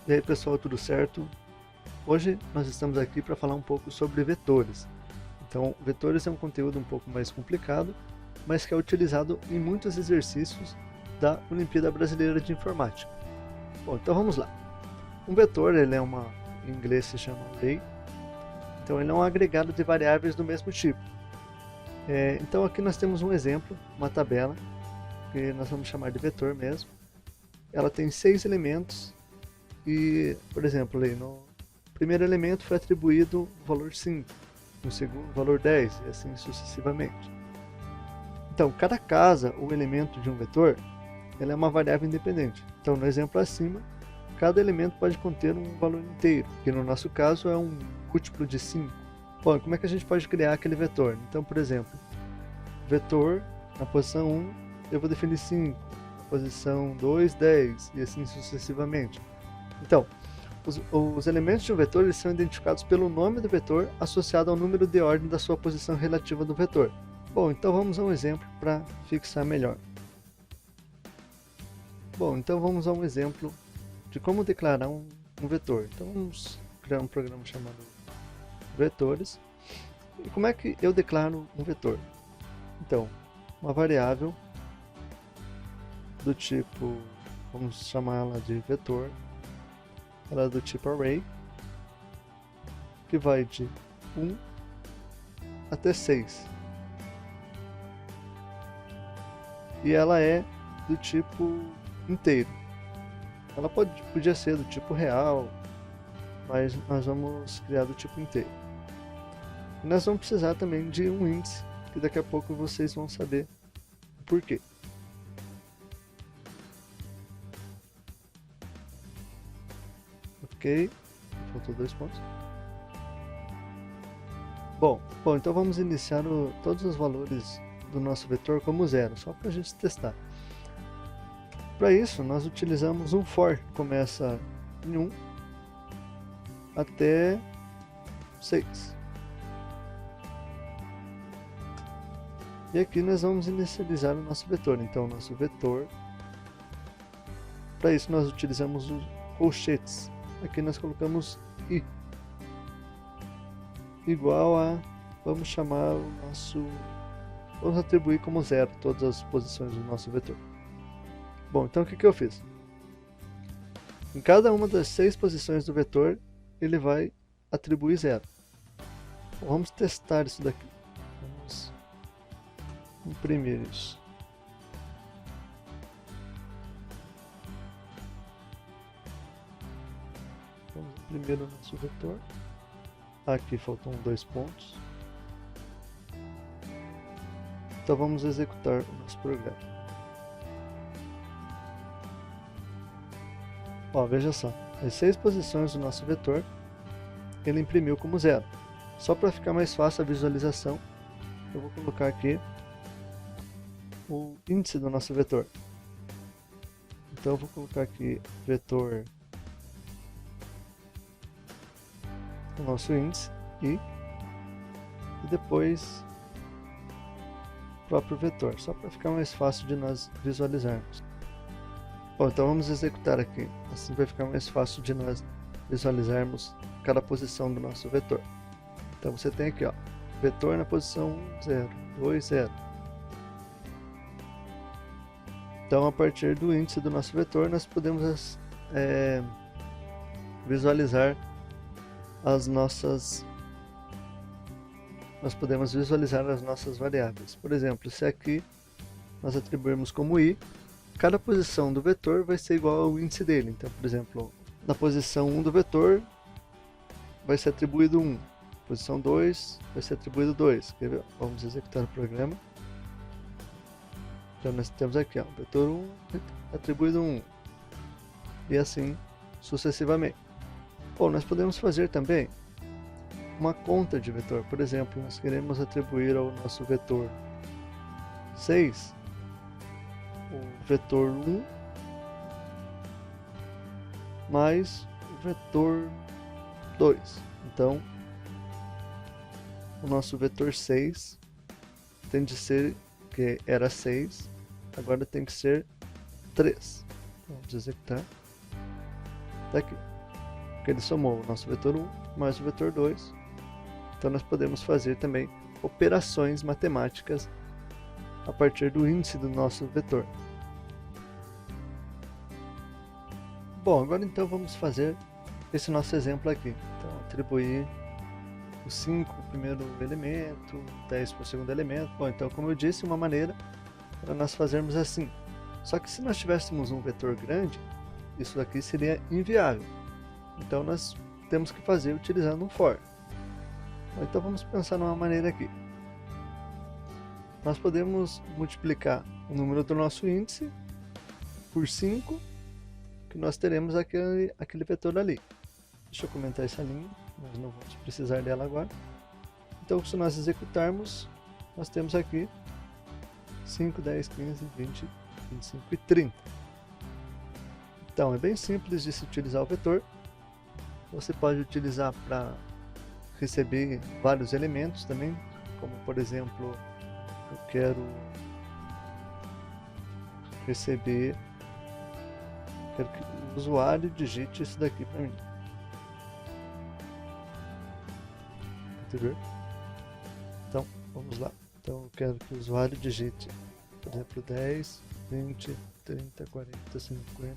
E aí pessoal, tudo certo? Hoje nós estamos aqui para falar um pouco sobre vetores. Então, vetores é um conteúdo um pouco mais complicado, mas que é utilizado em muitos exercícios da Olimpíada Brasileira de Informática. Bom, então vamos lá. Um vetor, em inglês se chama array, então ele é um agregado de variáveis do mesmo tipo. Então aqui nós temos um exemplo, uma tabela, que nós vamos chamar de vetor mesmo. Ela tem 6 elementos e, por exemplo, ali no primeiro elemento foi atribuído o valor 5, no segundo o valor 10 e assim sucessivamente. Então, cada casa ou elemento de um vetor, ela é uma variável independente. Então, no exemplo acima, cada elemento pode conter um valor inteiro, que no nosso caso é um múltiplo de 5. Bom, como é que a gente pode criar aquele vetor? Então, por exemplo, vetor na posição 1 eu vou definir 5, na posição 2, 10 e assim sucessivamente. Então, os elementos de um vetor eles são identificados pelo nome do vetor associado ao número de ordem da sua posição relativa do vetor. Bom, então vamos a um exemplo para fixar melhor. Bom, então vamos a um exemplo de como declarar um vetor. Então vamos criar um programa chamado vetores. E como é que eu declaro um vetor? Então, uma variável do tipo, vamos chamá-la de vetor, ela é do tipo array, que vai de 1 até 6. E ela é do tipo inteiro. Ela podia ser do tipo real, mas nós vamos criar do tipo inteiro. E nós vamos precisar também de um índice, que daqui a pouco vocês vão saber o porquê. Ok, faltou 2 pontos. Bom, então vamos iniciar todos os valores do nosso vetor como zero, só para a gente testar. Para isso, nós utilizamos um for, que começa em 1 até 6. E aqui nós vamos inicializar o nosso vetor. Então, o nosso vetor, para isso nós utilizamos os colchetes. Aqui nós colocamos i igual a, vamos chamar o nosso, vamos atribuir como zero todas as posições do nosso vetor. Bom, então o que eu fiz? Em cada uma das 6 posições do vetor, ele vai atribuir zero. Bom, vamos testar isso daqui. Vamos imprimir isso. Vamos imprimir o nosso vetor. Aqui faltam 2 pontos. Então vamos executar o nosso programa. Ó, veja só, as 6 posições do nosso vetor, ele imprimiu como zero. Só para ficar mais fácil a visualização, eu vou colocar aqui o índice do nosso vetor. Então eu vou colocar aqui vetor, o nosso índice e depois o próprio vetor, só para ficar mais fácil de nós visualizarmos. Bom, então vamos executar aqui, assim vai ficar mais fácil de nós visualizarmos cada posição do nosso vetor. Então você tem aqui, ó, vetor na posição 1, 0, 2, 0. Então a partir do índice do nosso vetor nós podemos visualizar as nossas variáveis. Por exemplo, se aqui nós atribuirmos como i, cada posição do vetor vai ser igual ao índice dele. Então, por exemplo, na posição 1 do vetor vai ser atribuído 1, posição 2 vai ser atribuído 2. Quer ver? Vamos executar o programa. Então nós temos aqui, ó, vetor 1 atribuído 1 e assim sucessivamente. Bom, nós podemos fazer também uma conta de vetor. Por exemplo, nós queremos atribuir ao nosso vetor 6 o vetor 1 mais o vetor 2. Então, o nosso vetor 6 tem de ser, que era 6, agora tem que ser 3. Vamos executar. Tá aqui. porque ele somou o nosso vetor 1 mais o vetor 2. Então nós podemos fazer também operações matemáticas a partir do índice do nosso vetor. Bom, agora então vamos fazer esse nosso exemplo aqui. Então, atribuir o 5 para o primeiro elemento, 10 para o segundo elemento. Bom, então como eu disse, uma maneira para nós fazermos assim. Só que se nós tivéssemos um vetor grande, isso aqui seria inviável. Então nós temos que fazer utilizando um for. Bom, então vamos pensar numa maneira aqui. Nós podemos multiplicar o número do nosso índice por 5, que nós teremos aquele vetor ali. Deixa eu comentar essa linha, nós não vamos precisar dela agora. Então, se nós executarmos, nós temos aqui 5, 10, 15, 20, 25 e 30. Então, é bem simples de se utilizar o vetor. Você pode utilizar para receber vários elementos também, como por exemplo, eu quero receber, quero que o usuário digite isso daqui para mim. Entendeu? Então, vamos lá. Então, eu quero que o usuário digite, por exemplo, 10, 20, 30, 40, 50,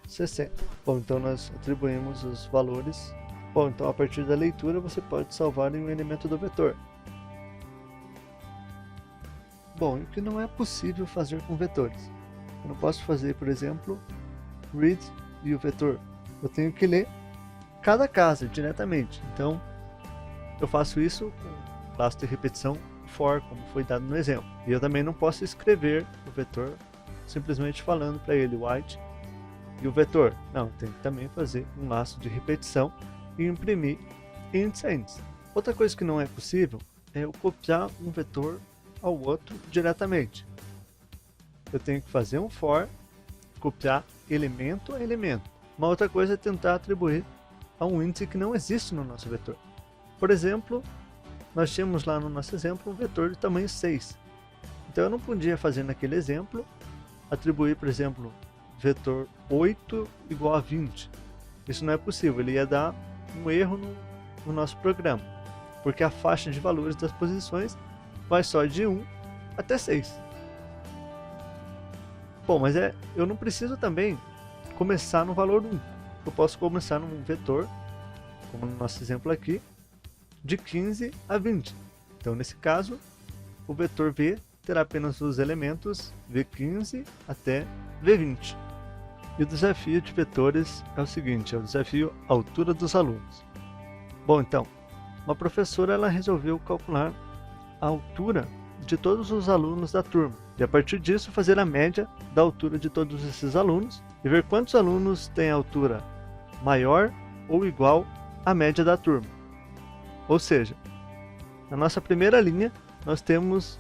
60. Bom, então nós atribuímos os valores. Bom, então a partir da leitura você pode salvar em um elemento do vetor. Bom, o que não é possível fazer com vetores? Eu não posso fazer, por exemplo, read e o vetor. Eu tenho que ler cada casa diretamente. Então, eu faço isso com classe de repetição for, como foi dado no exemplo. E eu também não posso escrever o vetor simplesmente falando para ele white e o vetor. Não, eu tenho que também fazer um laço de repetição e imprimir índice a índice. Outra coisa que não é possível é eu copiar um vetor ao outro diretamente. Eu tenho que fazer um for, copiar elemento a elemento. Uma outra coisa é tentar atribuir a um índice que não existe no nosso vetor. Por exemplo, nós tínhamos lá no nosso exemplo um vetor de tamanho 6. Então eu não podia fazer naquele exemplo, atribuir, por exemplo, vetor 8 igual a 20. Isso não é possível, ele ia dar um erro no nosso programa, porque a faixa de valores das posições vai só de 1 até 6. Bom, mas eu não preciso também começar no valor 1. Eu posso começar num vetor, como no nosso exemplo aqui, de 15 a 20. Então, nesse caso, o vetor V terá apenas os elementos V15 até V20. E o desafio de vetores é o seguinte, é o desafio altura dos alunos. Bom, então, uma professora ela resolveu calcular a altura de todos os alunos da turma e a partir disso fazer a média da altura de todos esses alunos e ver quantos alunos têm a altura maior ou igual à média da turma. Ou seja, na nossa primeira linha nós temos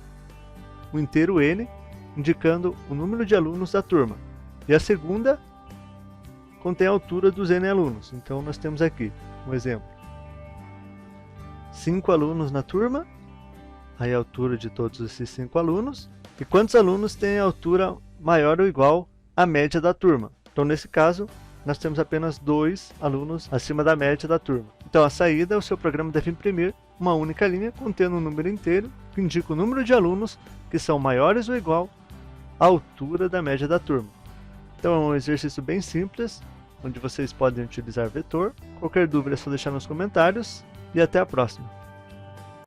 o inteiro n indicando o número de alunos da turma e a segunda contém a altura dos n alunos. Então nós temos aqui um exemplo: 5 alunos na turma, aí a altura de todos esses 5 alunos, e quantos alunos têm a altura maior ou igual à média da turma. Então nesse caso nós temos apenas 2 alunos acima da média da turma. Então a saída, o seu programa deve imprimir uma única linha contendo um número inteiro que indica o número de alunos que são maiores ou igual à altura da média da turma. Então é um exercício bem simples, onde vocês podem utilizar vetor. Qualquer dúvida é só deixar nos comentários e até a próxima.